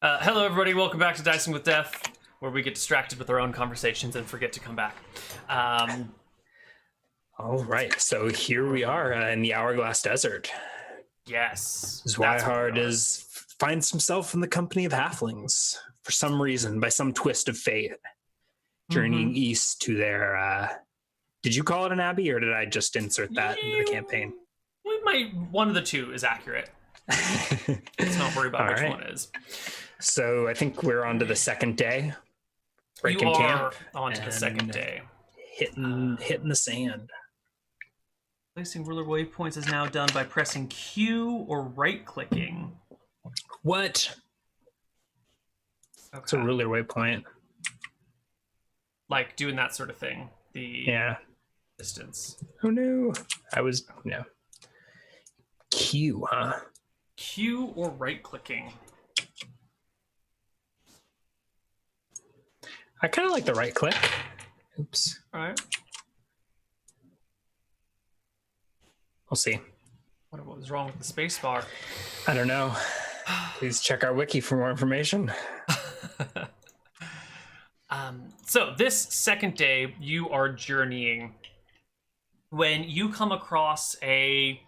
Hello, everybody. Welcome back to Dicing with Death, where we get distracted with our own conversations and forget to come back. All right, so here we are in the Hourglass Desert. Yes. Zweihaard finds himself in the company of halflings for some reason, by some twist of fate, journeying east to their. Did you call it an abbey, or did I just insert that into the campaign? One of the two is accurate. Let's not worry about which one is. So I think we're on to the second day. Breaking camp. On to the second day. Hitting the sand. Placing ruler waypoints is now done by pressing Q or right-clicking. What? Okay. It's a ruler waypoint. Like doing that sort of thing. Distance. Oh no. Q, huh? Q or right-clicking. I kind of like the right click. Oops. All right. We'll see. What was wrong with the space bar? I don't know. Please check our wiki for more information. So this second day, you are journeying when you come across a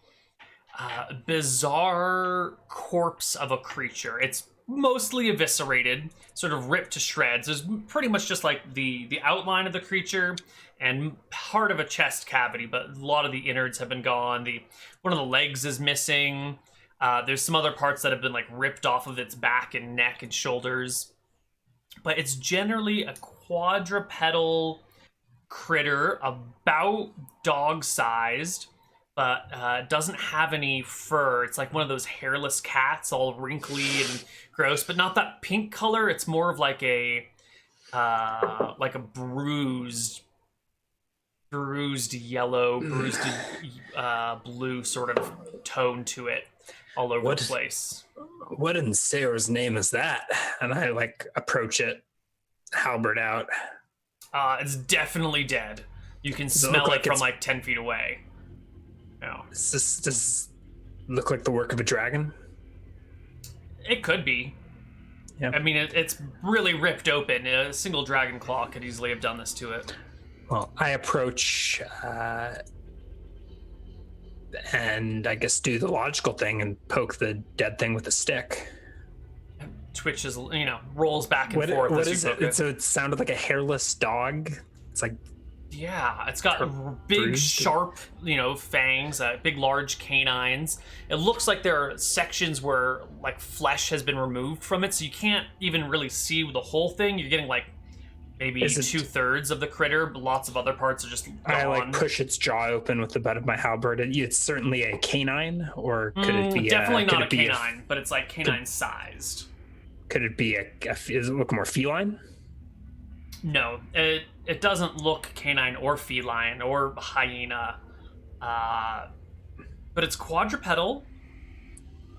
bizarre corpse of a creature. It's mostly eviscerated, sort of ripped to shreds. There's pretty much just like the outline of the creature and part of a chest cavity, but a lot of the innards have been gone. One of the legs is missing. There's some other parts that have been like ripped off of its back and neck and shoulders. But it's generally a quadrupedal critter, about dog-sized, but doesn't have any fur. It's like one of those hairless cats, all wrinkly and gross, but not that pink color. It's more of like a bruised yellow, bruised blue sort of tone to it, all over the place. What in Sayor's name is that? And I approach it, halberd out. It's definitely dead. You can smell it from 10 feet away. No. Does this look like the work of a dragon? It could be. Yeah. I mean, it's really ripped open. A single dragon claw could easily have done this to it. Well, I approach and I guess do the logical thing and poke the dead thing with a stick. It twitches, rolls back and forth. What is it? So it sounded like a hairless dog. It's like... Yeah, it's got big, sharp, fangs, big, large canines. It looks like there are sections where, flesh has been removed from it, so you can't even really see the whole thing. You're getting, maybe 2/3 of the critter, but lots of other parts are just gone. I, push its jaw open with the butt of my halberd. It's certainly a canine, or could it be... Definitely not a canine, but it's, canine-sized. Could it be does it look more feline? No, it doesn't look canine or feline or hyena, but it's quadrupedal.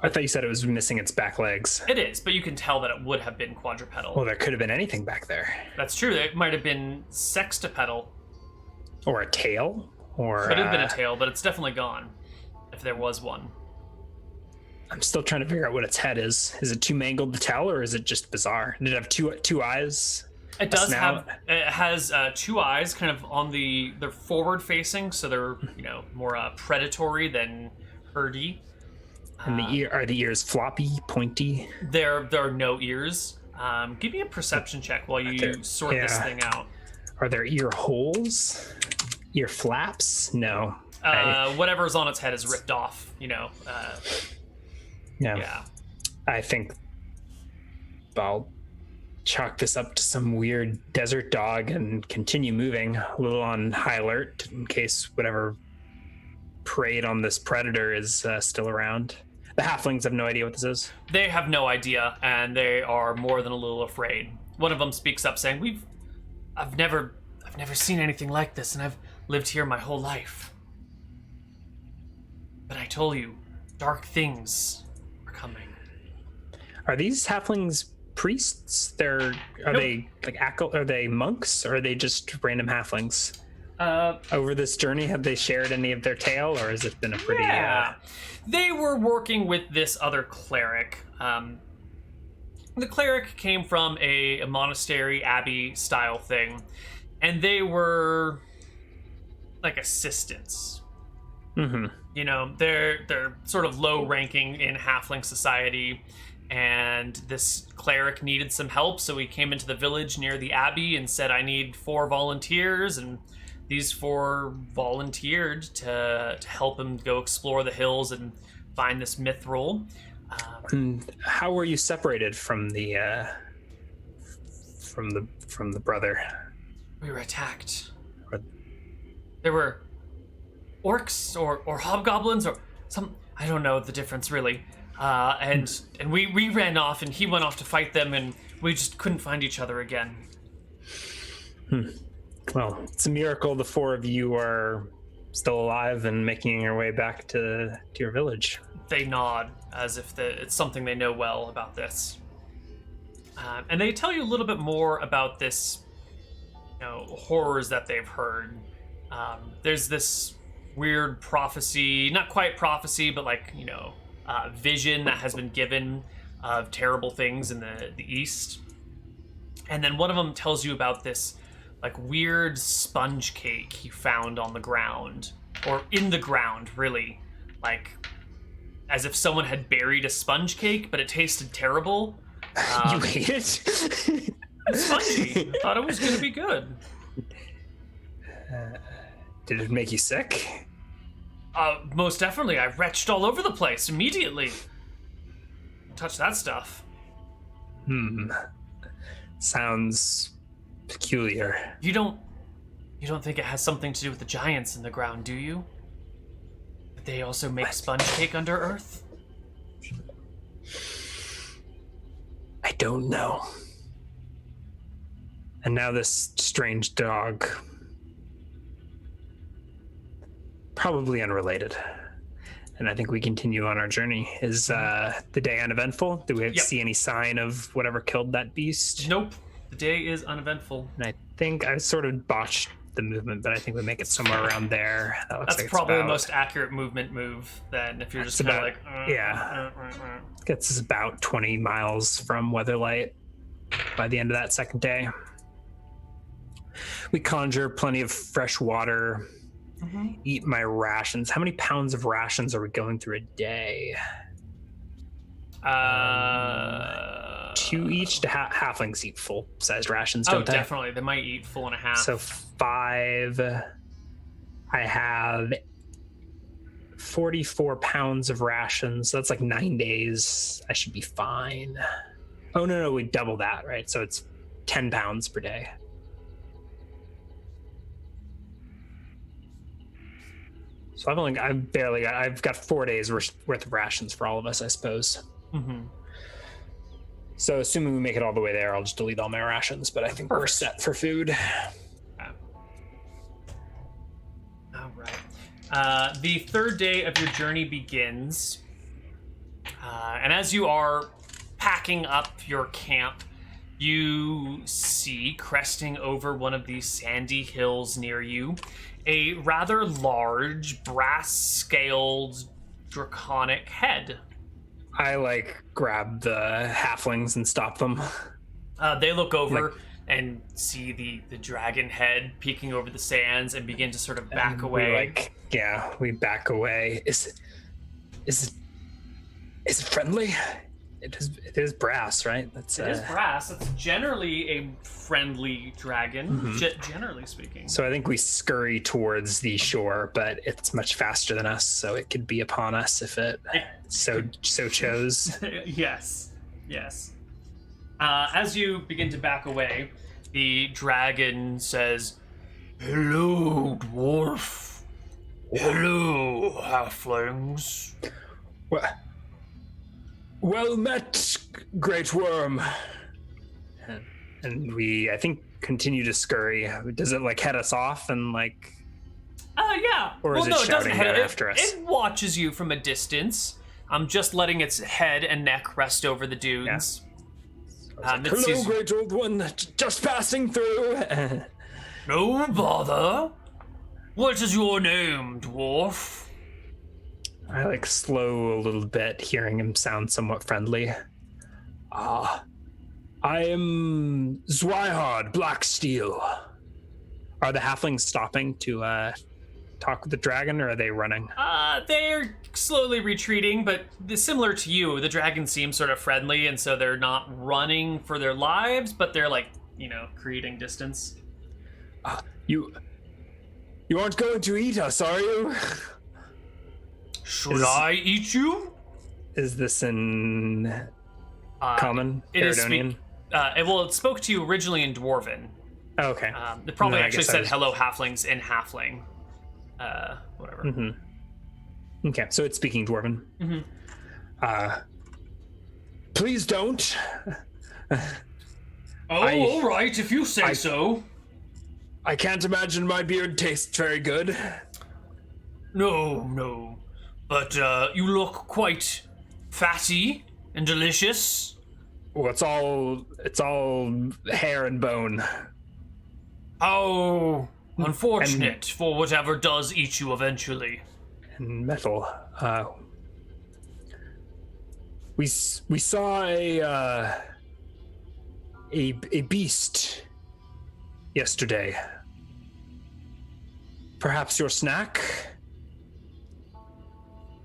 I thought you said it was missing its back legs. It is, but you can tell that it would have been quadrupedal. Well, there could have been anything back there. That's true. It might have been sextupedal. Or a tail. Or could have been a tail, but it's definitely gone, if there was one. I'm still trying to figure out what its head is. Is it too mangled to tell, or is it just bizarre? Did it have two eyes? It does have. It has 2 eyes, kind of they're forward facing, so they're more predatory than herdy. And are the ears floppy, pointy? There are no ears. Give me a perception check while you sort this thing out. Are there ear holes? Ear flaps? No. Whatever's on its head is ripped off. Yeah. I think I'll chalk this up to some weird desert dog and continue moving, a little on high alert in case whatever preyed on this predator is still around. The halflings have no idea what this is. They have no idea, and they are more than a little afraid. One of them speaks up saying, I've never seen anything like this, and I've lived here my whole life. But I told you, dark things are coming. Are these halflings priests? Are they are they monks, or are they just random halflings? Over this journey, have they shared any of their tale, or has it been a pretty... They were working with this other cleric. The cleric came from a monastery, abbey style thing, and they were like assistants. Mm-hmm. You know, they're sort of low ranking in halfling society, and this cleric needed some help, so he came into the village near the abbey and said, I need 4 volunteers, and these 4 volunteered to help him go explore the hills and find this mithril. And how were you separated from the brother? We were attacked. Or- There were orcs or hobgoblins or some, I don't know the difference really. And we ran off and he went off to fight them and we just couldn't find each other again. Well, it's a miracle the 4 of you are still alive and making your way back to your village. They nod as if it's something they know well about this. And they tell you a little bit more about this, horrors that they've heard. There's this weird prophecy, not quite prophecy, but vision that has been given of terrible things in the east. And then one of them tells you about this weird sponge cake he found on the ground, or in the ground, really, as if someone had buried a sponge cake, but it tasted terrible. You ate it? It's spongy. I thought it was going to be good. Did it make you sick? Most definitely. I retched all over the place immediately. Touch that stuff. Sounds peculiar. You don't think it has something to do with the giants in the ground, do you? They also make sponge cake under earth? I don't know. And now this strange dog. Probably unrelated. And I think we continue on our journey. Is the day uneventful? Do we see any sign of whatever killed that beast? Nope. The day is uneventful. And I think I sort of botched the movement, but I think we make it somewhere around there. That's like probably the most accurate movement move then, if you're just kind of Gets us about 20 miles from Weatherlight by the end of that second day. We conjure plenty of fresh water, eat my rations. How many pounds of rations are we going through a day? 2 each. Halflings eat full-sized rations, don't they? Oh, definitely. They might eat 4.5. So 5. I have 44 pounds of rations. So that's 9 days. I should be fine. Oh, no, we double that, right? So it's 10 pounds per day. So I've got 4 days worth of rations for all of us, I suppose. Mm-hmm. So assuming we make it all the way there, I'll just delete all my rations, but I think we're set for food. All right. The third day of your journey begins. And as you are packing up your camp, you see, cresting over one of these sandy hills near you, a rather large, brass-scaled, draconic head. I grab the halflings and stop them. They look over and see the dragon head peeking over the sands and begin to sort of back away. We back away. Is it friendly? It is brass, right? It is brass. It's generally a friendly dragon, generally speaking. So I think we scurry towards the shore, but it's much faster than us, so it could be upon us if it so chose. Yes. As you begin to back away, the dragon says, "Hello, dwarf. Hello, halflings." Well met, great worm. And we, I think, continue to scurry. Does it head us off and yeah. Or is it shouting after us? It watches you from a distance. I'm just letting its head and neck rest over the dunes. Yeah. Hello, great old one. Just passing through. No bother. What is your name, dwarf? I slow a little bit, hearing him sound somewhat friendly. I am Zweihaard Blacksteel. Are the halflings stopping to talk with the dragon, or are they running? They're slowly retreating, but similar to you, the dragon seems sort of friendly, and so they're not running for their lives, but they're like, creating distance. You aren't going to eat us, are you? Should I eat you? Is this in common? It Eridonian? It spoke to you originally in Dwarven. Oh, okay. It probably No, I actually guess I said was- hello halflings in halfling. Whatever. Mm-hmm. Okay, so it's speaking Dwarven. Mm-hmm. Please don't. All right, if you say so. I can't imagine my beard tastes very good. No. But you look quite fatty and delicious. Well, it's all hair and bone. How unfortunate for whatever does eat you eventually. And metal. We saw a beast yesterday. Perhaps your snack?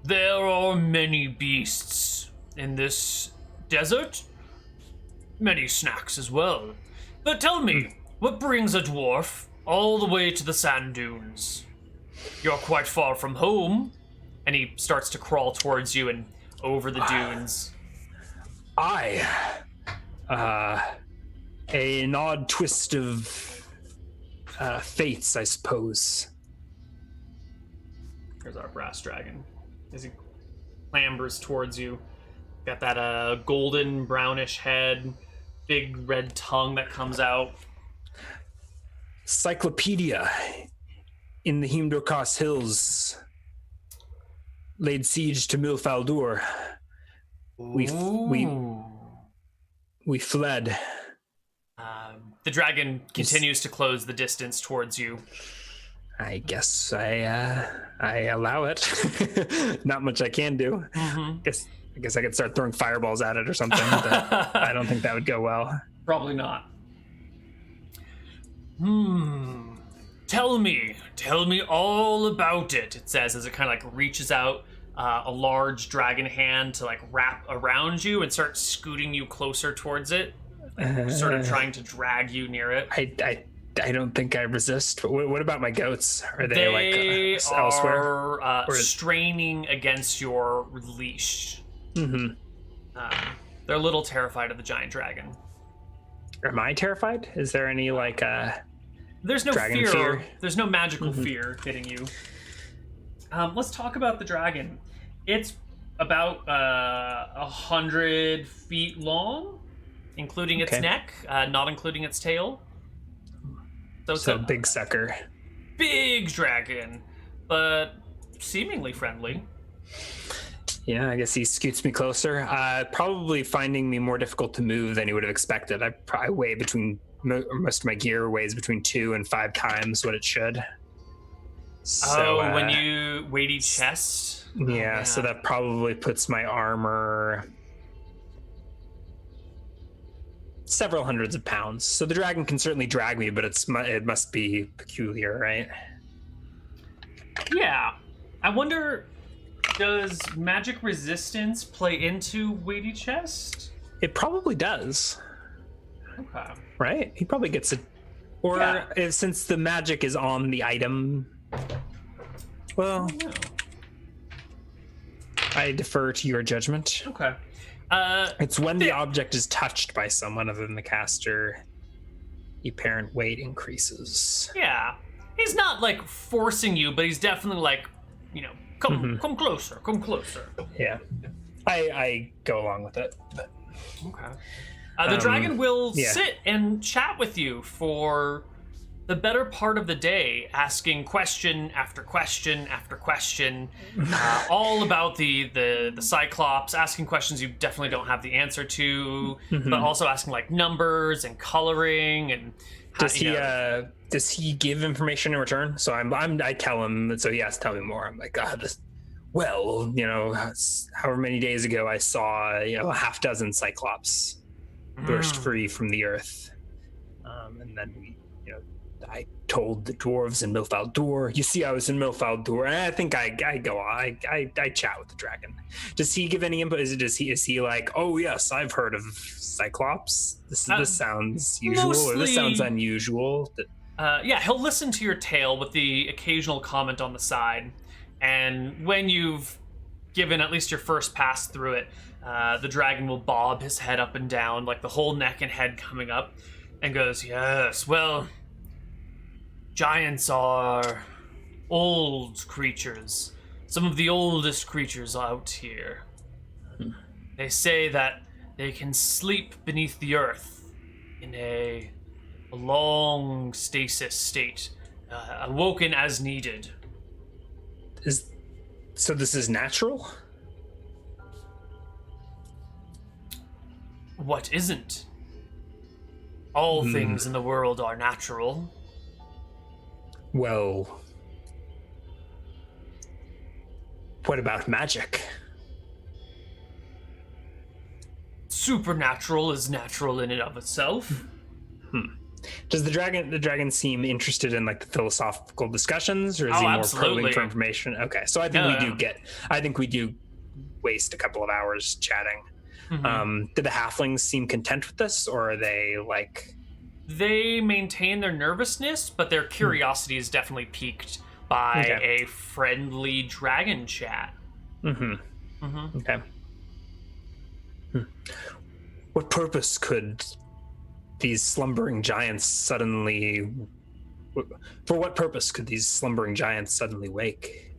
There are many beasts in this desert. Many snacks as well. But tell me, what brings a dwarf all the way to the sand dunes? You're quite far from home. And he starts to crawl towards you and over the dunes. An odd twist of fates, I suppose. There's our brass dragon. As he clambers towards you. Got that golden brownish head, big red tongue that comes out. Cyclopedia in the Himdorkas Hills laid siege to Mil Faldur. We fled. The dragon continues to close the distance towards you. I guess I allow it. Not much I can do. Mm-hmm. I guess I could start throwing fireballs at it or something, but I don't think that would go well. Probably not. Tell me all about it, it says as it kind of like reaches out a large dragon hand to like wrap around you and start scooting you closer towards it, like, sort of trying to drag you near it. I don't think I resist. But what about my goats? Are they like elsewhere? Are straining against your leash. Mm-hmm. They're a little terrified of the giant dragon. Am I terrified? Is there any like There's no dragon fear? There's no magical fear hitting you. Let's talk about the dragon. It's about 100 feet long, including its neck, not including its tail. So it's a big sucker. Big dragon, but seemingly friendly. Yeah, I guess he scoots me closer. Probably finding me more difficult to move than he would have expected. I probably weigh most of my gear weighs between 2 and 5 times what it should. So, when you weighty chest? Yeah, so that probably puts my armor several hundreds of pounds. So the dragon can certainly drag me, but it must be peculiar, right? Yeah. I wonder, does magic resistance play into weighty chest? It probably does. Okay. Right? He probably gets it. Or since the magic is on the item, well, I defer to your judgment. Okay. It's when the object is touched by someone other than the caster, the apparent weight increases. Yeah. He's not like forcing you, but he's definitely like, come closer, come closer. Yeah. I go along with it. But... Okay. The dragon will sit and chat with you for the better part of the day, asking question after question after question, all about the Cyclops, asking questions you definitely don't have the answer to, but also asking like numbers and coloring and. Does he give information in return? So I tell him, so he has to tell me more. I'm like, however many days ago I saw a half dozen Cyclops. burst free from the earth. And then I told the dwarves in Faldur. You see, I was in Faldur, and I think I chat with the dragon. Does he give any input? Is he like, oh yes, I've heard of Cyclops. This sounds usual, or this sounds unusual. Yeah, he'll listen to your tale with the occasional comment on the side, and when you've given at least your first pass through it, the dragon will bob his head up and down, like the whole neck and head coming up, and goes, yes, well, giants are old creatures. Some of the oldest creatures out here. They say that they can sleep beneath the earth in a long stasis state, awoken as needed. So this is natural? What isn't? All things in the world are natural. Well, what about magic? Supernatural is natural in and of itself. Does the dragon seem interested in like the philosophical discussions, or is he more probing for information? Okay, so I think we do waste a couple of hours chatting. Do the halflings seem content with this, or are they like? They maintain their nervousness, but their curiosity is definitely piqued by a friendly dragon chat. Okay. What purpose could these slumbering giants suddenly... For what purpose could these slumbering giants suddenly wake?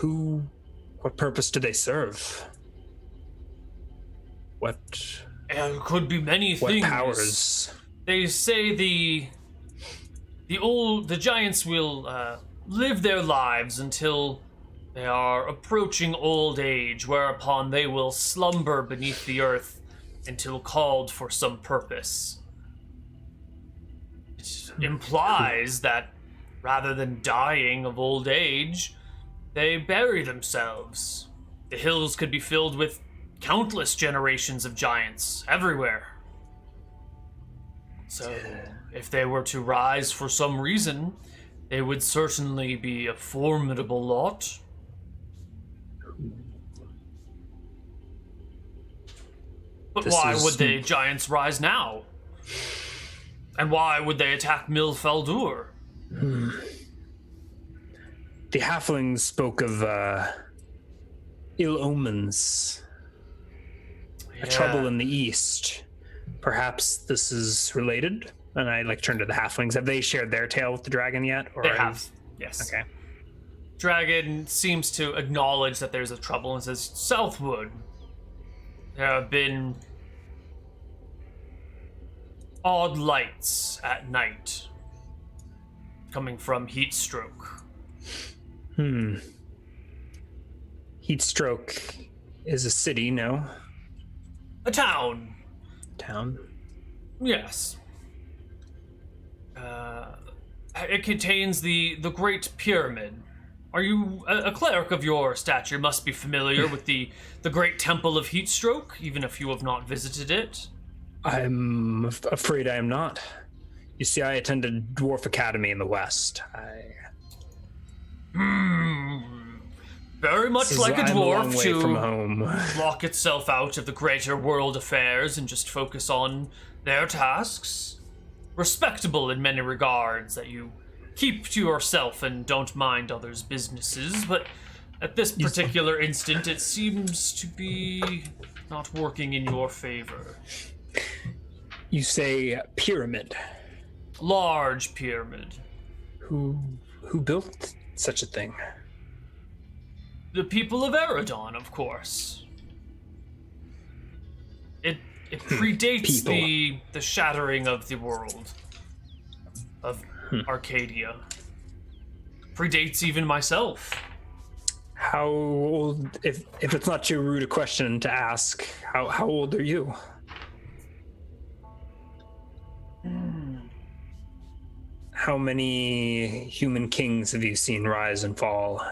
What purpose do they serve? What... It could be many things. What powers? They say the giants will live their lives until they are approaching old age, whereupon they will slumber beneath the earth until called for some purpose. It implies that rather than dying of old age, they bury themselves. The hills could be filled with countless generations of giants everywhere. So, if they were to rise for some reason, they would certainly be a formidable lot. But why would the giants rise now? And why would they attack Faldur? The halflings spoke of ill omens. A trouble in the east. Perhaps this is related? And I turn to the halflings. Have they shared their tale with the dragon yet? Or they have, yes. Okay. Dragon seems to acknowledge that there's a trouble and says, southward, there have been odd lights at night coming from heat stroke. Heat stroke is a city, no? A town. Town? Yes. It contains the Great Pyramid. Are you a cleric of your stature? Must be familiar with the Great Temple of Heatstroke, even if you have not visited it. I'm afraid I am not. You see, I attended Dwarf Academy in the West. Very much like a dwarf to from home. lock itself out of the greater world affairs and just focus on their tasks. Respectable in many regards that you keep to yourself and don't mind others' businesses, but at this particular instant, it seems to be not working in your favor. You say pyramid. Large pyramid. Who built such a thing? The people of Eridon, of course. It predates the shattering of the world of Arcadia. Predates even myself. How old, if it's not too rude a question to ask, how old are you? How many human kings have you seen rise and fall?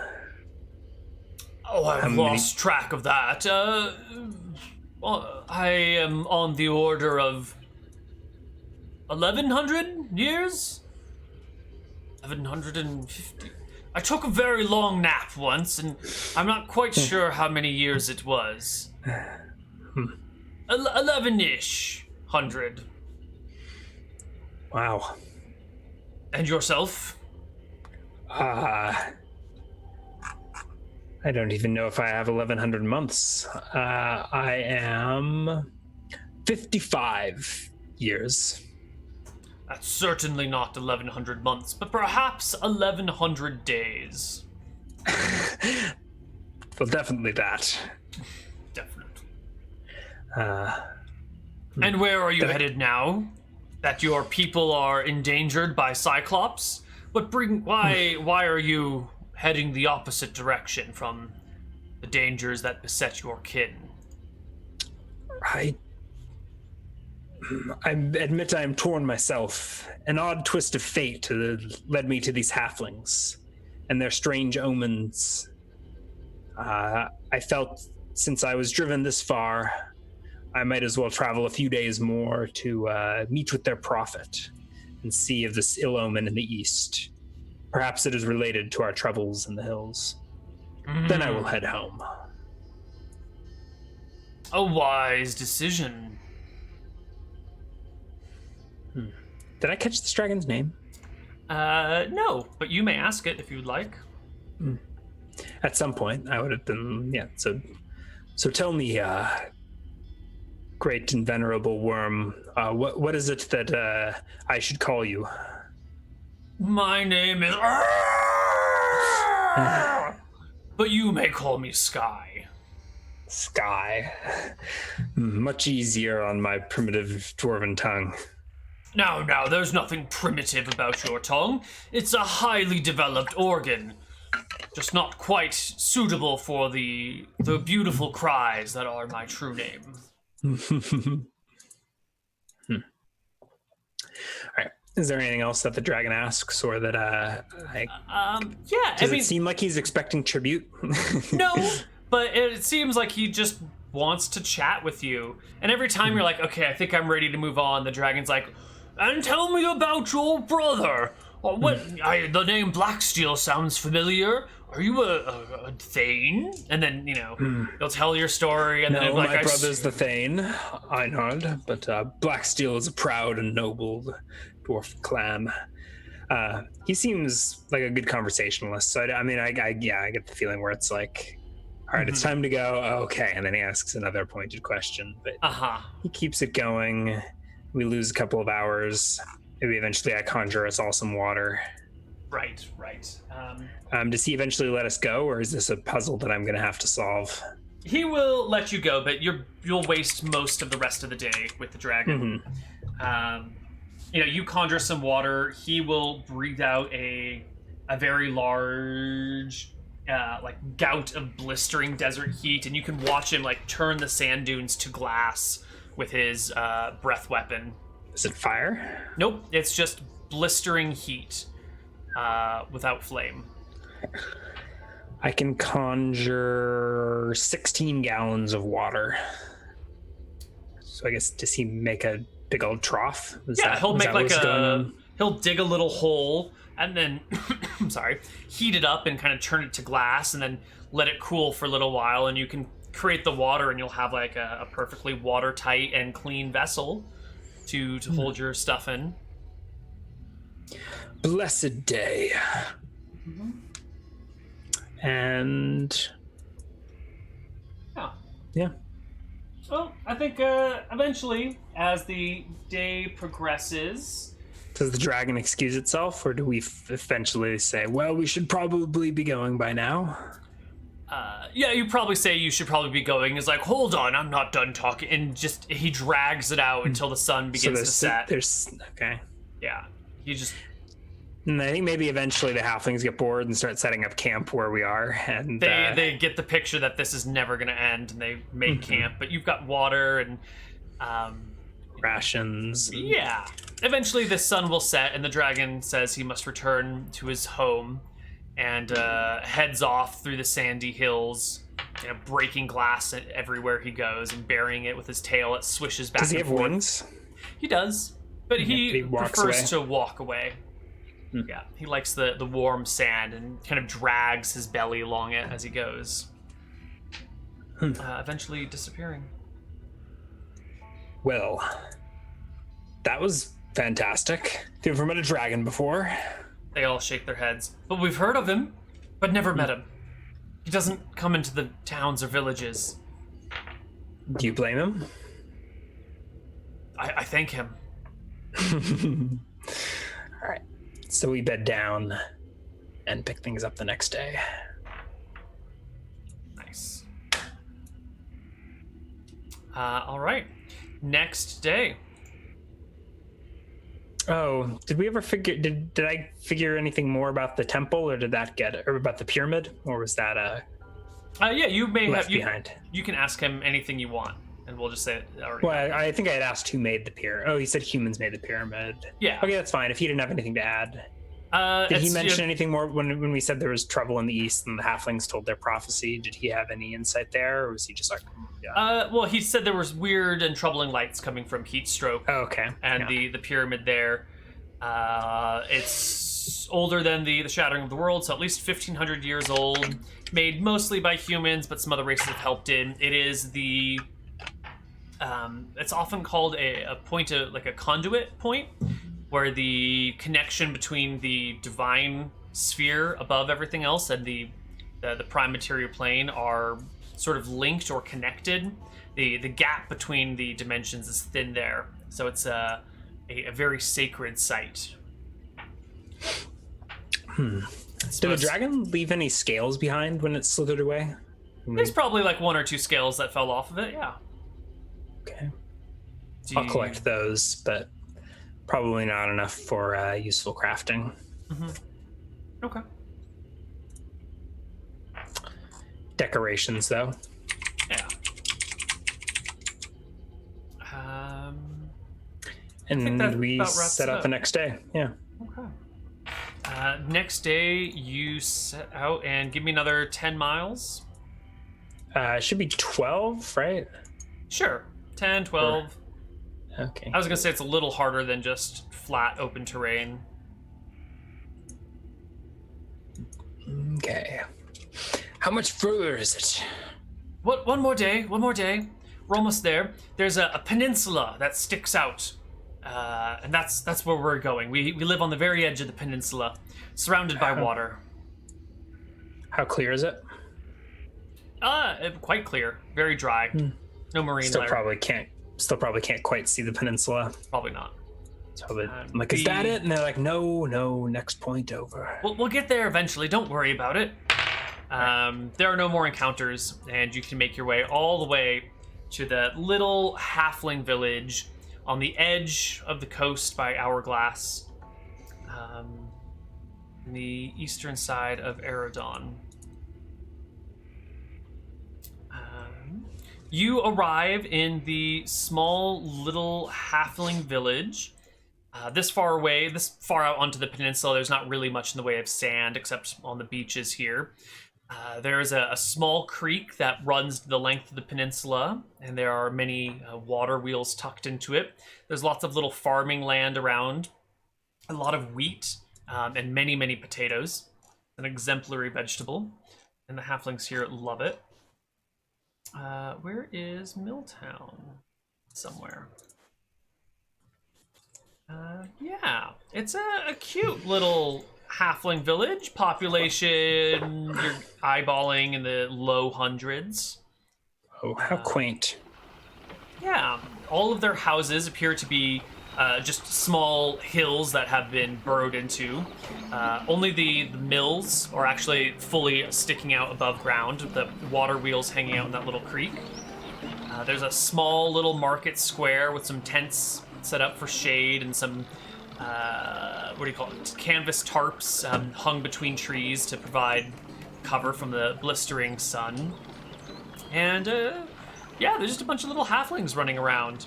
Oh, I've lost track of that. Well, I am on the order of 1,100 years? 1,150. I took a very long nap once, and I'm not quite sure how many years it was. 11-ish hundred. Wow. And yourself? I don't even know if I have 1,100 months. I am 55 years. That's certainly not 1,100 months, but perhaps 1,100 days. Well, definitely that. Definitely. And where are you headed now? That your people are endangered by Cyclops? Why are you heading the opposite direction from the dangers that beset your kin? I admit I am torn myself. An odd twist of fate led me to these halflings and their strange omens. I felt since I was driven this far, I might as well travel a few days more to meet with their prophet and see of this ill omen in the east. Perhaps it is related to our troubles in the hills. Then I will head home. A wise decision. Did I catch this dragon's name? No, but you may ask it if you'd like. At some point, I would have been, yeah. So tell me, great and venerable worm, what is it that I should call you? My name is... But you may call me Sky. Sky. Much easier on my primitive dwarven tongue. No, there's nothing primitive about your tongue. It's a highly developed organ. Just not quite suitable for the beautiful cries that are my true name. All right. Is there anything else that the dragon asks, or that Does it seem like he's expecting tribute? No, but it seems like he just wants to chat with you. And every time you're like, okay, I think I'm ready to move on, the dragon's like, and tell me about your brother. The name Blacksteel sounds familiar. Are you a Thane? And then, you'll tell your story, and then my brother's the Thane, Einhard, but Blacksteel is a proud and noble dwarf clan. He seems like a good conversationalist, so I get the feeling where it's like, all right, it's time to go. Okay, and then he asks another pointed question, but he keeps it going. We lose a couple of hours. Maybe eventually I conjure us all some water. Right. Does he eventually let us go, or is this a puzzle that I'm going to have to solve? He will let you go, but you'll waste most of the rest of the day with the dragon. You conjure some water. He will breathe out a very large gout of blistering desert heat, and you can watch him turn the sand dunes to glass with his breath weapon. Is it fire? Nope, it's just blistering heat without flame. I can conjure 16 gallons of water. So I guess, does he make a big old trough? He'll make he'll dig a little hole and then, heat it up and kind of turn it to glass and then let it cool for a little while, and you can create the water, and you'll have a perfectly watertight and clean vessel to hold your stuff in. Blessed day. And yeah. Well, I think eventually, as the day progresses, does the dragon excuse itself, or do we eventually say, well, we should probably be going by now? You probably say you should probably be going. Is like, hold on, I'm not done talking, and just he drags it out until the sun begins to set. Okay. Yeah, he just. And I think maybe eventually the halflings get bored and start setting up camp where we are, and they get the picture that this is never going to end, and they make camp. But you've got water and rations. Yeah. Eventually, the sun will set, and the dragon says he must return to his home. and heads off through the sandy hills, breaking glass everywhere he goes and burying it with his tail. It swishes back. Does he and have forth. wings? He does, but he prefers to walk away. Yeah, he likes the warm sand and kind of drags his belly along it as he goes, eventually disappearing. Well, that was fantastic. Have you ever met a dragon before? They all shake their heads. But we've heard of him, but never met him. He doesn't come into the towns or villages. Do you blame him? I thank him. All right. So we bed down and pick things up the next day. Nice. All right. Next day. Oh, did we ever figure? Did I figure anything more about the temple, or did that get, or about the pyramid, or was that Yeah, you may left have. behind? You can ask him anything you want, and we'll just say it already. Well, I think I had asked who made the pyramid. Oh, he said humans made the pyramid. Yeah. Okay, that's fine. If he didn't have anything to add. Did he mention anything more when we said there was trouble in the east and the halflings told their prophecy? Did he have any insight there, or was he just like, yeah? Well, he said there was weird and troubling lights coming from heat stroke. Oh, okay. And the pyramid there, it's older than the shattering of the world, so at least 1,500 years old. Made mostly by humans, but some other races have helped in. It is the it's often called a point of, like a conduit point, where the connection between the divine sphere above everything else and the prime material plane are sort of linked or connected. The gap between the dimensions is thin there, so it's a very sacred site. Did the dragon leave any scales behind when it slithered away? There's probably like 1 or 2 scales that fell off of it, yeah. Okay. I'll collect those, but probably not enough for useful crafting. Okay. Decorations, though. Yeah. And we set out the next day. Yeah. Okay. Next day, you set out and give me another 10 miles. It should be 12, right? Sure. 10, 12. Okay. I was going to say it's a little harder than just flat, open terrain. Okay. How much further is it? What? One more day. We're almost there. There's a peninsula that sticks out. And that's where we're going. We live on the very edge of the peninsula, surrounded by water. How clear is it? Quite clear. Very dry. No marine Still layer. probably can't quite see the peninsula. Probably not. So I'm like, is that it? And they're like, no, next point over. We'll get there eventually. Don't worry about it. There are no more encounters, and you can make your way all the way to the little halfling village on the edge of the coast by Hourglass, in the eastern side of Eridon. You arrive in the small little halfling village. This far away, this far out onto the peninsula, there's not really much in the way of sand except on the beaches here. There is a small creek that runs the length of the peninsula, and there are many water wheels tucked into it. There's lots of little farming land around, a lot of wheat, and many, many potatoes. An exemplary vegetable, and the halflings here love it. Where is Milltown? Somewhere. Yeah, it's a cute little halfling village. Population, you're eyeballing in the low hundreds. Oh, how quaint. Yeah, all of their houses appear to be just small hills that have been burrowed into. Only the mills are actually fully sticking out above ground, with the water wheels hanging out in that little creek. There's a small little market square with some tents set up for shade and some canvas tarps hung between trees to provide cover from the blistering sun. And yeah, there's just a bunch of little halflings running around.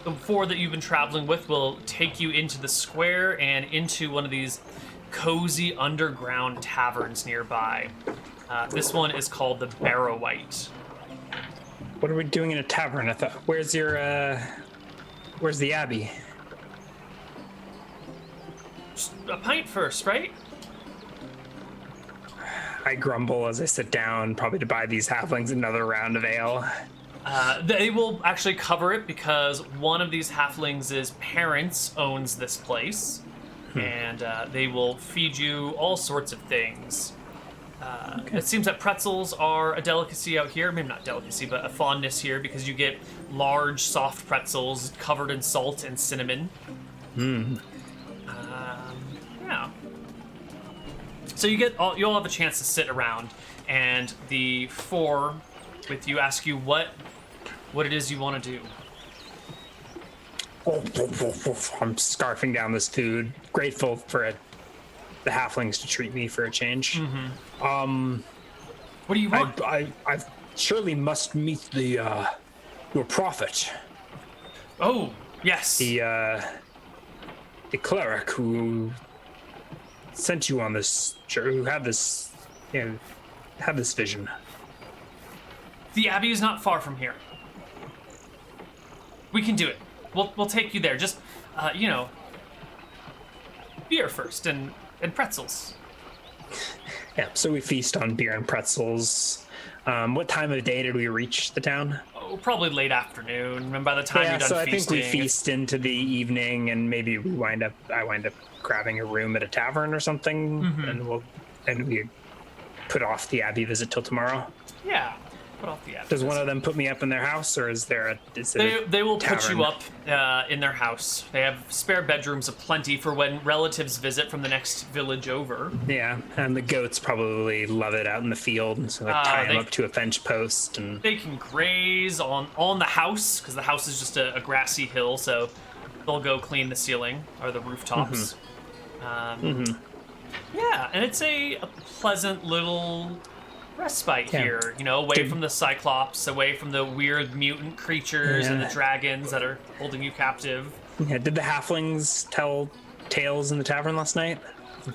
The four that you've been traveling with will take you into the square and into one of these cozy underground taverns nearby. This one is called the Barrow-White. What are we doing in a tavern? I thought, where's the abbey? Just a pint first, right? I grumble as I sit down, probably to buy these halflings another round of ale. They will actually cover it because one of these halflings' parents owns this place, and they will feed you all sorts of things. It seems that pretzels are a delicacy out here. Maybe not delicacy, but a fondness here because you get large, soft pretzels covered in salt and cinnamon. Yeah. So you'll have a chance to sit around, and the four with you ask you what it is you want to do. I'm scarfing down this food, grateful for the halflings to treat me for a change. What do you want? I surely must meet your prophet. Oh, yes. The cleric who sent you on this, who had this vision. The abbey is not far from here. We can do it. We'll take you there. Just, beer first and pretzels. Yeah, so we feast on beer and pretzels. What time of day did we reach the town? Oh, probably late afternoon. And by the time you're done so feasting, I think we feast into the evening, and maybe I wind up grabbing a room at a tavern or something, and we put off the abbey visit till tomorrow. Yeah. Put off the abbey. Does one of them put me up in their house, or is there They will tavern? put you up in their house. They have spare bedrooms aplenty for when relatives visit from the next village over. Yeah, and the goats probably love it out in the field, and so tie them up to a fence post. And they can graze on the house, because the house is just a grassy hill, so they'll go clean the ceiling or the rooftops. Yeah, and it's a pleasant little respite here, away from the Cyclops, away from the weird mutant creatures and the dragons that are holding you captive. Yeah, did the halflings tell tales in the tavern last night?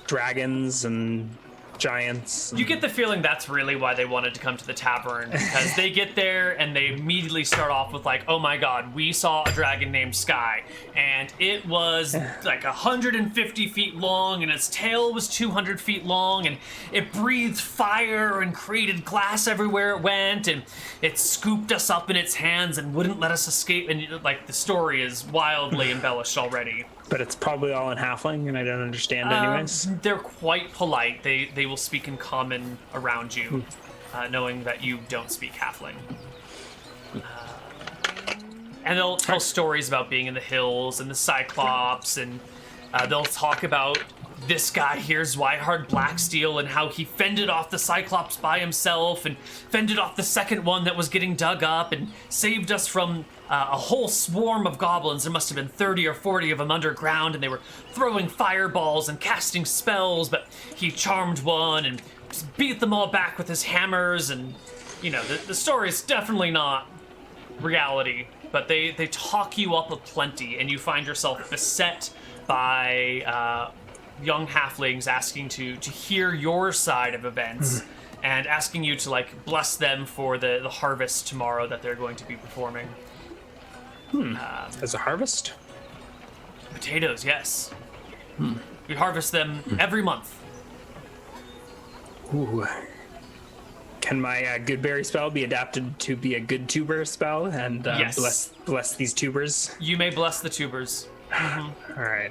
Dragons and giants. You get the feeling that's really why they wanted to come to the tavern, because they get there and they immediately start off with like, oh my god, we saw a dragon named Sky, and it was like 150 feet long, and its tail was 200 feet long, and it breathed fire and created glass everywhere it went, and it scooped us up in its hands and wouldn't let us escape, and like the story is wildly embellished already. But it's probably all in halfling, and I don't understand anyways. They're quite polite. They will speak in common around you, knowing that you don't speak halfling. And they'll tell stories about being in the hills and the Cyclops, and they'll talk about this guy here's Zwihard Blacksteel and how he fended off the Cyclops by himself and fended off the second one that was getting dug up and saved us from a whole swarm of goblins. There must have been 30 or 40 of them underground, and they were throwing fireballs and casting spells, but he charmed one and beat them all back with his hammers. And the story is definitely not reality, but they talk you up aplenty, and you find yourself beset by young halflings asking to hear your side of events and asking you to bless them for the harvest tomorrow that they're going to be performing. As a harvest? Potatoes, yes. We harvest them every month. Ooh. Can my good berry spell be adapted to be a good tuber spell and yes. bless these tubers? You may bless the tubers. All right.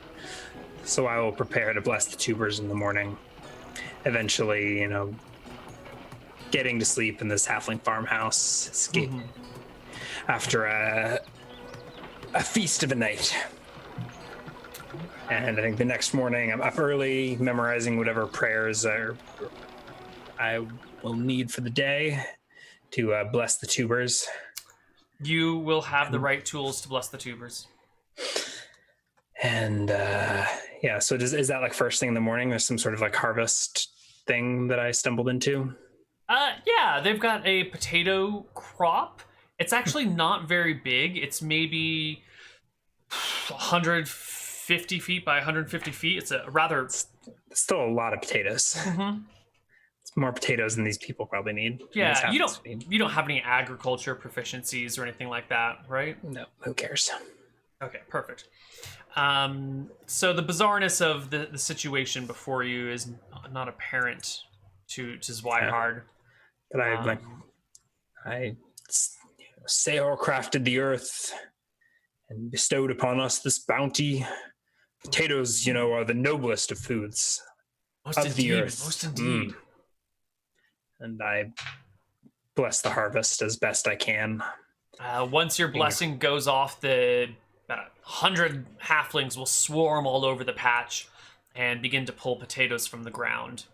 So I will prepare to bless the tubers in the morning. Eventually, getting to sleep in this halfling farmhouse, escape after a feast of a night. And I think the next morning I'm up early, memorizing whatever prayers I will need for the day to bless the tubers. You will have the right tools to bless the tubers. And so is that first thing in the morning? There's some sort of harvest thing that I stumbled into? Yeah, they've got a potato crop. It's actually not very big. It's maybe 150 feet by 150 feet. It's a rather Still a lot of potatoes. Mm-hmm. It's more potatoes than these people probably need. Yeah, you don't have any agriculture proficiencies or anything like that, right? No, who cares? Okay, perfect. So the bizarreness of the situation before you is not apparent to Zweihaard. But I Seor crafted the earth and bestowed upon us this bounty. Potatoes, are the noblest of foods of the earth. Most indeed. And I bless the harvest as best I can. Once your blessing goes off, about 100 halflings will swarm all over the patch and begin to pull potatoes from the ground.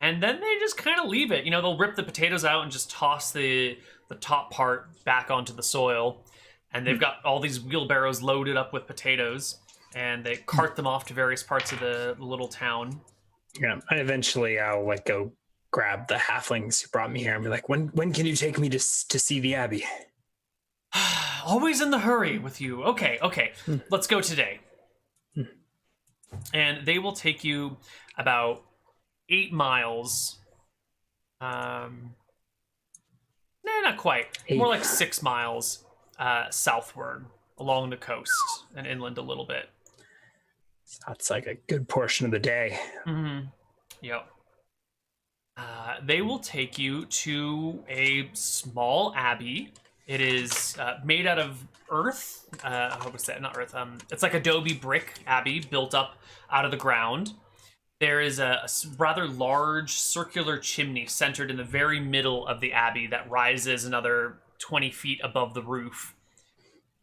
And then they just kind of leave it. They'll rip the potatoes out and just toss the top part back onto the soil. And they've got all these wheelbarrows loaded up with potatoes, and they cart them off to various parts of the little town. Yeah, and eventually I'll go grab the halflings who brought me here and be like, when can you take me to see the abbey? Always in the hurry with you. Okay, let's go today. And they will take you about 8 miles. Not quite. 8. More like 6 miles southward along the coast and inland a little bit. That's like a good portion of the day. Mm-hmm. Yep. They will take you to a small abbey. It is made out of earth. How was that? Not earth. It's like adobe brick abbey built up out of the ground. There is a rather large circular chimney centered in the very middle of the abbey that rises another 20 feet above the roof.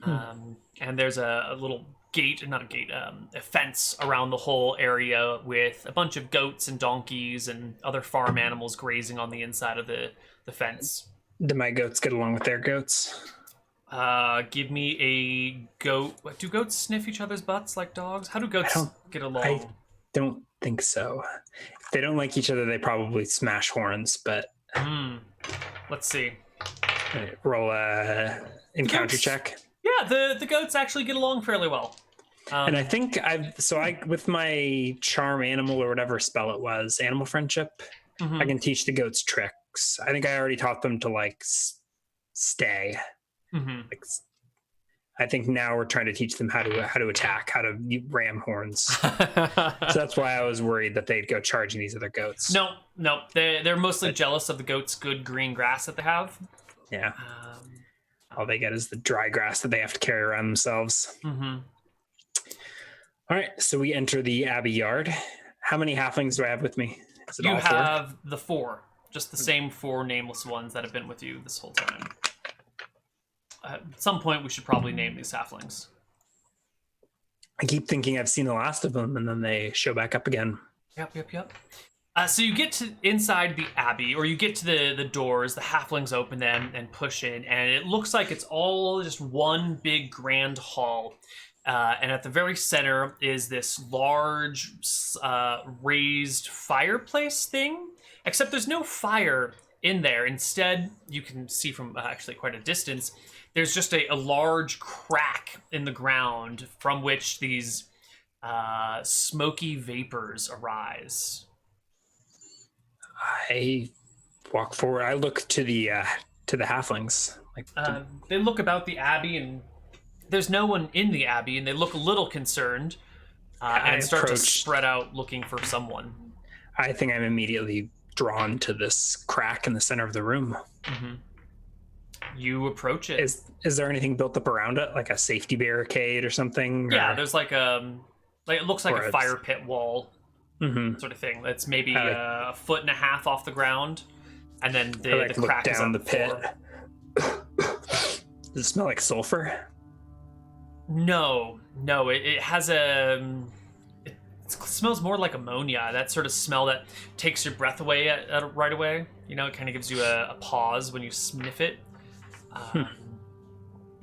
And there's a little a fence around the whole area with a bunch of goats and donkeys and other farm animals grazing on the inside of the fence. Do my goats get along with their goats? Give me a goat. What, do goats sniff each other's butts like dogs? How do goats get along? I don't think so. If they don't like each other, they probably smash horns, but... Let's see. Roll a encounter check. Yeah, the goats actually get along fairly well. And I think with my charm animal or whatever spell it was, animal friendship, I can teach the goats tricks. I think I already taught them to stay. I think now we're trying to teach them how to attack, how to ram horns. So that's why I was worried that they'd go charging these other goats. No, they're mostly jealous of the goats' good green grass that they have. Yeah. All they get is the dry grass that they have to carry around themselves. All right, so we enter the abbey yard. How many halflings do I have with me? Is it you all 4? have the 4, just the same 4 nameless ones that have been with you this whole time. At some point, we should probably name these halflings. I keep thinking I've seen the last of them, and then they show back up again. Yep. So you get to inside the abbey, or you get to the doors, the halflings open them and push in, and it looks like it's all just one big grand hall. And at the very center is this large raised fireplace thing, except there's no fire in there. Instead, you can see from actually quite a distance, there's just a large crack in the ground from which these smoky vapors arise. I walk forward. I look to the halflings. They look about the abbey, and there's no one in the abbey, and they look a little concerned and start to spread out looking for someone. I think I'm immediately drawn to this crack in the center of the room. You approach it. Is there anything built up around it, like a safety barricade or something? Yeah, there's it looks like a fire pit wall sort of thing. That's maybe a foot and a half off the ground, and then the crack is on the pit. Does it smell like sulfur? No, it has it smells more like ammonia, that sort of smell that takes your breath away right away. It kind of gives you a pause when you sniff it.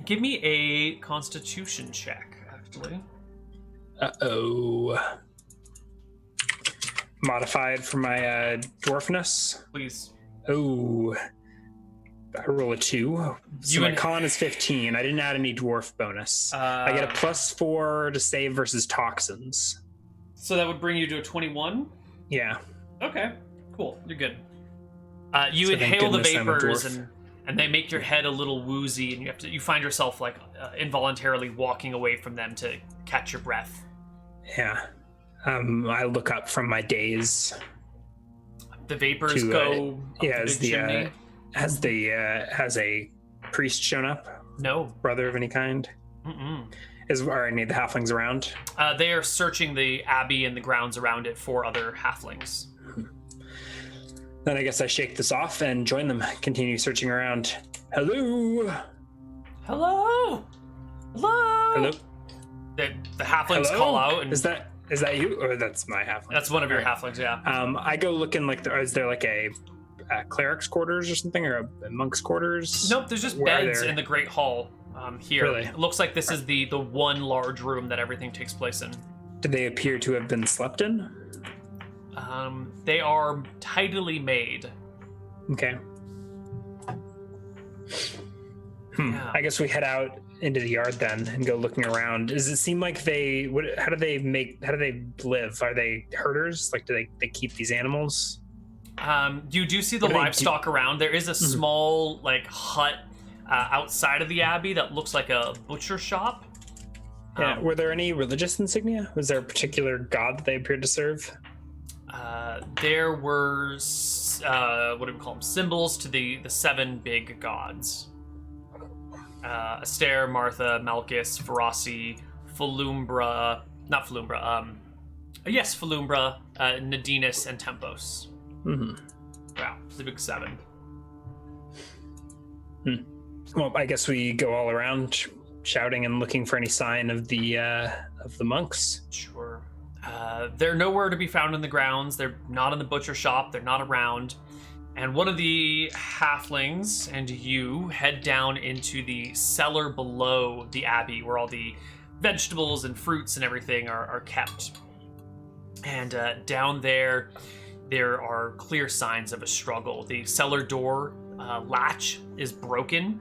Give me a constitution check, actually. Uh-oh. Modified for my dwarfness? Please. Oh. I roll a 2. So my con is 15. I didn't add any dwarf bonus. I get a +4 to save versus toxins. So that would bring you to a 21? Yeah. Okay, cool. You're good. You So thank inhale the goodness I'm a vapors dwarf. and they make your head a little woozy, and you find yourself like involuntarily walking away from them to catch your breath. Yeah. I look up from my daze. The vapors To, go up has the the chimney. has a priest shown up? No. Brother of any kind? Mm-mm. Are any of the halflings around? They are searching the abbey and the grounds around it for other halflings. Then I guess I shake this off and join them. Continue searching around. Hello. Hello. Hello. Hello. The halflings Hello? call out, and Is that you, or that's my halfling? that's one of your Right. halflings. Yeah. I go looking like is there like a cleric's quarters or something, or a monk's quarters? Nope. There's just Where are beds there- in the great hall here. Really? It looks like this is the one large room that everything takes place in. Do they appear to have been slept in? They are tidily made. Okay. Yeah. I guess we head out into the yard then and go looking around. Does it seem like how do they live? Are they herders? Like, do they keep these animals? You do see the What do they livestock around. There is a small like hut outside of the abbey that looks like a butcher shop. Yeah. Were there any religious insignia? Was there a particular god that they appeared to serve? There were what do we call them? Symbols to the 7 big gods. Aster, Martha, Malchus, Ferocity, Falumbra, not Falumbra, yes, Falumbra, Nadinus, and Tempos. Mm-hmm. Wow, the big 7. Well, I guess we go all around shouting and looking for any sign of the monks. Sure. They're nowhere to be found in the grounds. They're not in the butcher shop. They're not around. And one of the halflings and you head down into the cellar below the abbey where all the vegetables and fruits and everything are kept. And down there are clear signs of a struggle. The cellar door latch is broken.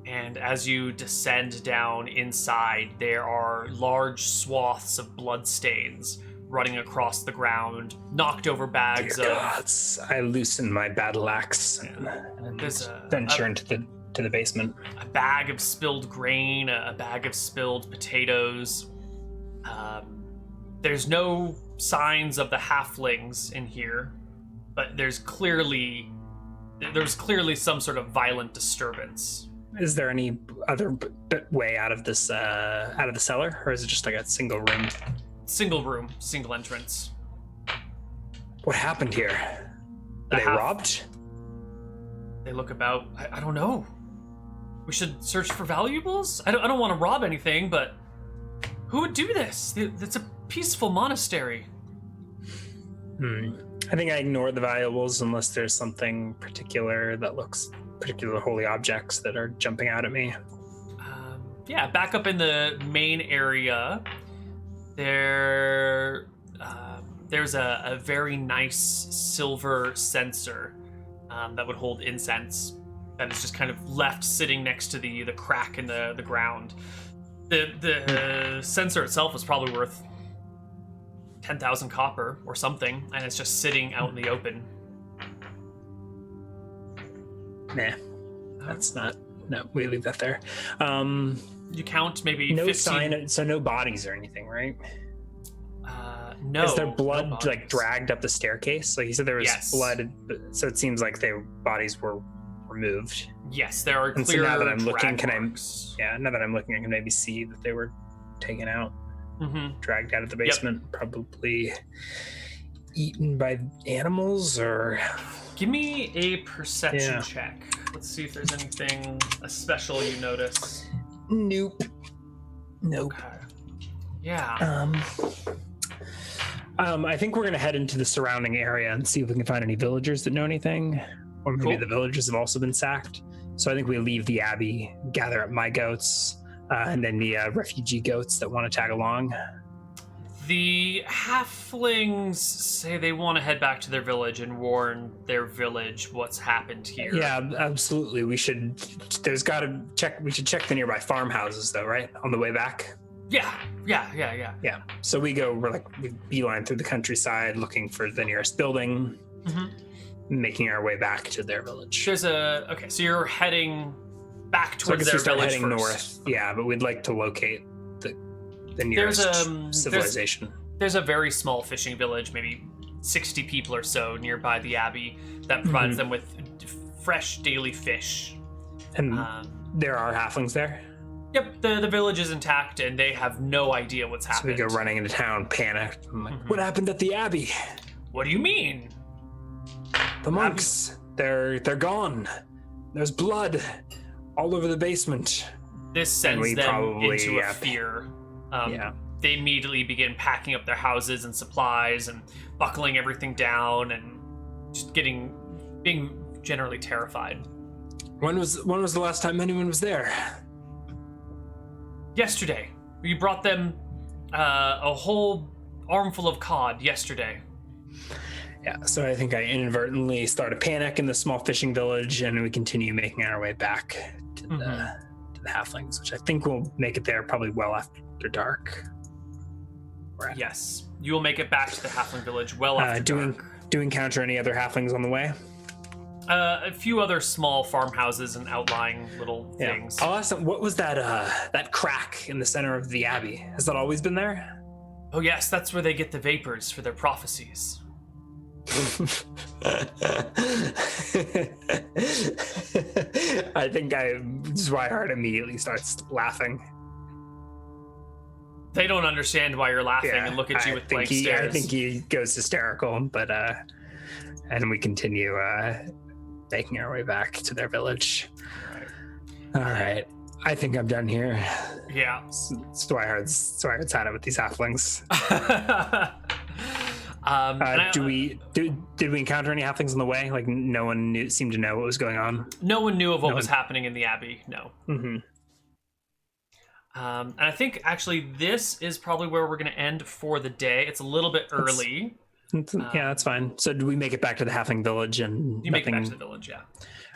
And as you descend down inside, there are large swaths of bloodstains running across the ground, knocked over bags Dear of... gods, I loosen my battle axe and There's venture into the basement. a bag of spilled grain, a bag of spilled potatoes. There's no signs of the halflings in here, but there's clearly some sort of violent disturbance. Is there any other way out of this out of the cellar, or is it just like a single room? Single room, single entrance. What happened here? Were they robbed? They look about. I don't know. We should search for valuables? I don't want to rob anything, but who would do this? It's a peaceful monastery. I think I ignore the valuables unless there's something particular that looks particular holy objects that are jumping out at me. Yeah, back up in the main area, there's a very nice silver censer that would hold incense that is just kind of left sitting next to the crack in the ground. The censer itself is probably worth 10,000 copper or something, and it's just sitting out in the open. Nah, that's not. No, we leave that there. You count maybe No 15... sign, so no bodies or anything, right? No. Is there blood no like bodies. dragged up the staircase? Like you said, there was Yes. blood, so it seems like their bodies were removed. Yes, there are And so clear now that I'm looking, drag marks. Now that I'm looking, I can maybe see that they were taken out, Mm-hmm. dragged out of the basement, probably eaten by animals or. Give me a perception Yeah. check. Let's see if there's anything special you notice. Nope. Okay. Yeah. I think we're gonna head into the surrounding area and see if we can find any villagers that know anything, or maybe Cool. the villagers have also been sacked. So I think we leave the abbey, gather up my goats, and then the refugee goats that want to tag along. The halflings say they want to head back to their village and warn their village what's happened here. Yeah, absolutely. We should. We should check the nearby farmhouses, though, right? On the way back. Yeah. Yeah. So we beeline through the countryside looking for the nearest building, making our way back to their village. So you're heading back towards their village heading first. north. Yeah, but we'd like to locate the nearest civilization. There's a very small fishing village, maybe 60 people or so nearby the abbey, that provides them with fresh daily fish. And there are halflings there? Yep, the village is intact, and they have no idea what's happened. So we go running into town, panicked. I'm like, what happened at the abbey? What do you mean? The monks, they're gone. There's blood all over the basement. This sends them into a fear. They immediately begin packing up their houses and supplies and buckling everything down and just being generally terrified. When was the last time anyone was there? Yesterday. We brought them a whole armful of cod yesterday. Yeah, so I think I inadvertently start a panic in the small fishing village, and we continue making our way back to the halflings, which I think we'll make it there probably well after dark. Yes, you will make it back to the halfling village well after dark. Do we encounter any other halflings on the way? A few other small farmhouses and outlying little things. I'll ask them, what was that crack in the center of the abbey? Has that always been there? Oh yes, that's where they get the vapors for their prophecies. I think Zweihardt immediately starts laughing. They don't understand why you're laughing and look at you with blank stares. I think he goes hysterical, but and we continue making our way back to their village. All right. I think I'm done here. Yeah. Zweihart's had it with these halflings. Did we encounter any halflings on the way? Like no one seemed to know what was going on. No one knew of what was happening in the abbey. No. Mm-hmm. And I think actually this is probably where we're going to end for the day. It's a little bit early. That's fine. So do we make it back to the halfling village and you make it back to the village? Yeah.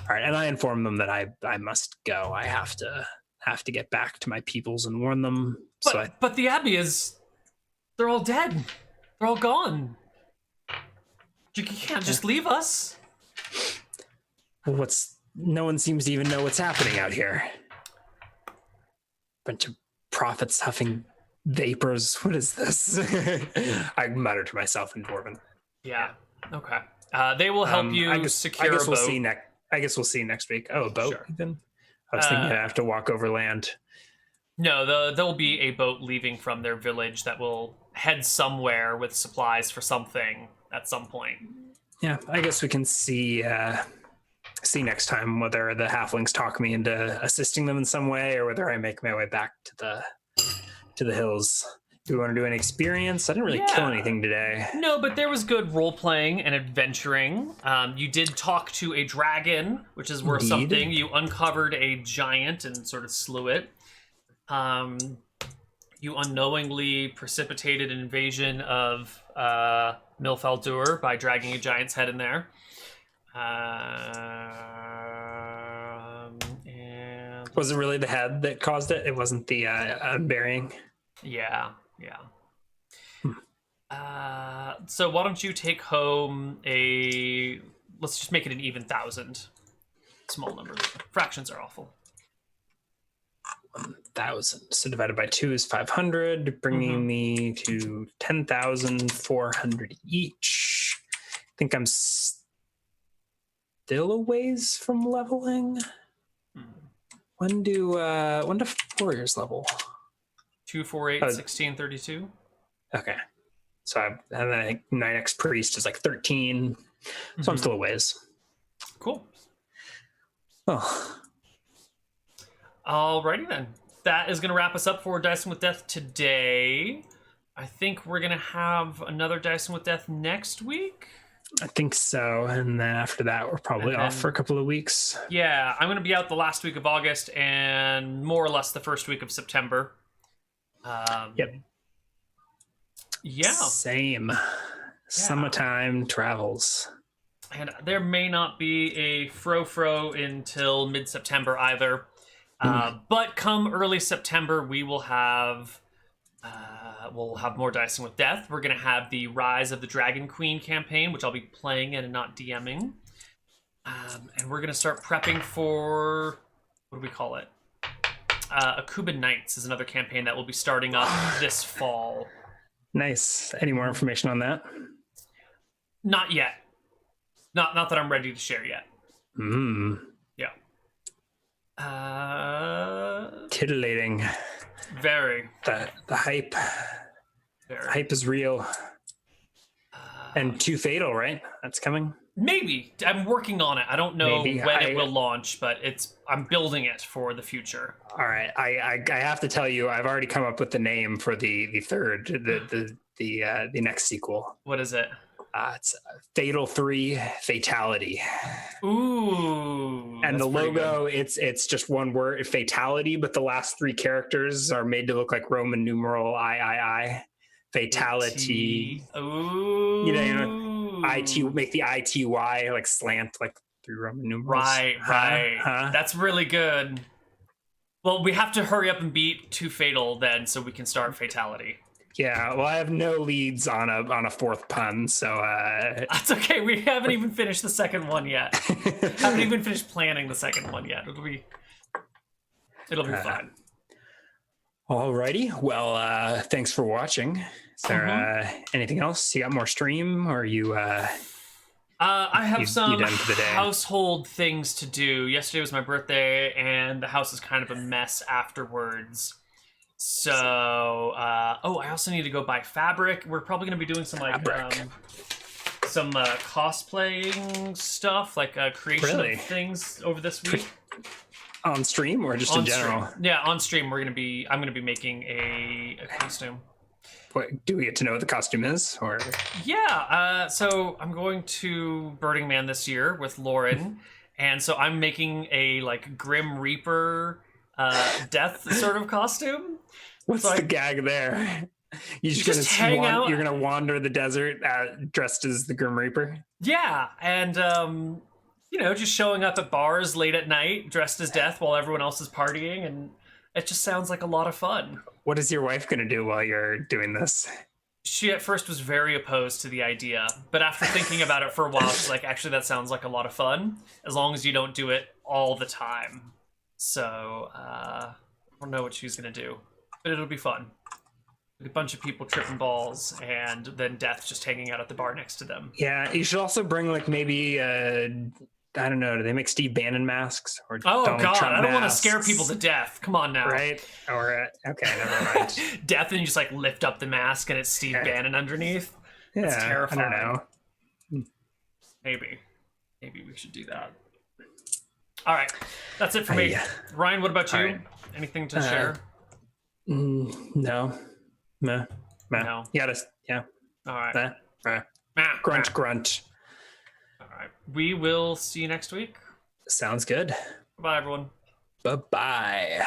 All right, and I inform them that I must go. I have to get back to my peoples and warn them. But the abbey they're all dead. They're all gone. You can't just leave us. No one seems to even know what's happening out here. Bunch of prophets huffing vapors. What is this? I mutter to myself in Dwarven. Yeah. Okay. They will help you secure a boat. I guess we'll see next week. Oh, a boat Sure. even? I was thinking I have to walk over land. No, there'll be a boat leaving from their village that will head somewhere with supplies for something at some point. Yeah, I guess we can see next time whether the halflings talk me into assisting them in some way or whether I make my way back to the hills. Do we want to do an experience? I didn't really kill anything today. No, but there was good role-playing and adventuring. You did talk to a dragon, which is worth something. You uncovered a giant and sort of slew it. You unknowingly precipitated an invasion of Faldur by dragging a giant's head in there. And was it really the head that caused it? It wasn't the unburying? Yeah. So why don't you take home let's just make it an even 1,000. Small number. Fractions are awful. 1,000. So divided by 2 is 500, bringing me to 10,400 each. I think I'm still a ways from leveling. When do warriors level? 2, 4, 8, 16, 32. Okay. So I think 9x priest is like 13. So I'm still a ways. Cool. Oh. Alrighty then. That is going to wrap us up for Dicing with Death today. I think we're going to have another Dicing with Death next week. I think so. And then after that, we're probably off for a couple of weeks. Yeah, I'm going to be out the last week of August and more or less the first week of September. Yep. Yeah. Same. Summertime travels. And there may not be a Fro until mid-September either. But come early September, we will have We'll have more Dicing with Death. We're going to have the Rise of the Dragon Queen campaign, which I'll be playing and not DMing. And we're going to start prepping for, what do we call it? Akuba Nights is another campaign that will be starting up this fall. Nice. Any more information on that? Not yet. Not that I'm ready to share yet. Yeah. Titillating. Very. The hype. Very. The hype is real. And Too Fatal, right? That's coming? Maybe. I'm working on it. I don't know when it will launch, but I'm building it for the future. All right. I have to tell you, I've already come up with the name for the third, the next sequel. What is it? It's Fatal 3 Fatality. Ooh. And the logo, it's just one word, Fatality, but the last three characters are made to look like Roman numeral I. Fatality. Ooh. You know, IT, make the ITY like slant like through Roman numerals. Right. That's really good. Well, we have to hurry up and beat Too Fatal then, so we can start Fatality. Yeah, well, I have no leads on a fourth pun, so that's okay. We haven't even finished the second one yet. Haven't even finished planning the second one yet. It'll be fine. Alrighty. Well, thanks for watching. Is there anything else? You got more stream, or you? I have some household things to do. Yesterday was my birthday, and the house is kind of a mess afterwards. So, I also need to go buy fabric. We're probably going to be doing some cosplaying stuff, like creation of things over this week. On stream or just in general? Stream. Yeah, on stream. I'm going to be making a costume. What, do we get to know what the costume is, or? Yeah. So I'm going to Burning Man this year with Lauren, and so I'm making a like Grim Reaper death sort of costume. What's the gag there? You're just hang out. You're gonna wander the desert dressed as the Grim Reaper. Yeah, and just showing up at bars late at night dressed as death while everyone else is partying, and it just sounds like a lot of fun. What is your wife gonna do while you're doing this? She at first was very opposed to the idea, but after thinking about it for a while, she's like, actually, that sounds like a lot of fun, as long as you don't do it all the time. So, I don't know what she's gonna do, but it'll be fun. A bunch of people tripping balls, and then Death just hanging out at the bar next to them. Yeah, you should also bring like maybe I don't know. Do they make Steve Bannon masks or Donald Trump I don't want to masks? scare people to death. Come on now, right? Or okay, never mind. Death, and you just like lift up the mask, and it's Steve Bannon underneath. Yeah, that's terrifying. I don't know. Maybe we should do that. All right, that's it for me. Ryan, what about you? Right. Anything to share? No. No. Yeah. All right. Grunt. All right. We will see you next week. Sounds good. Bye, everyone. Bye-bye.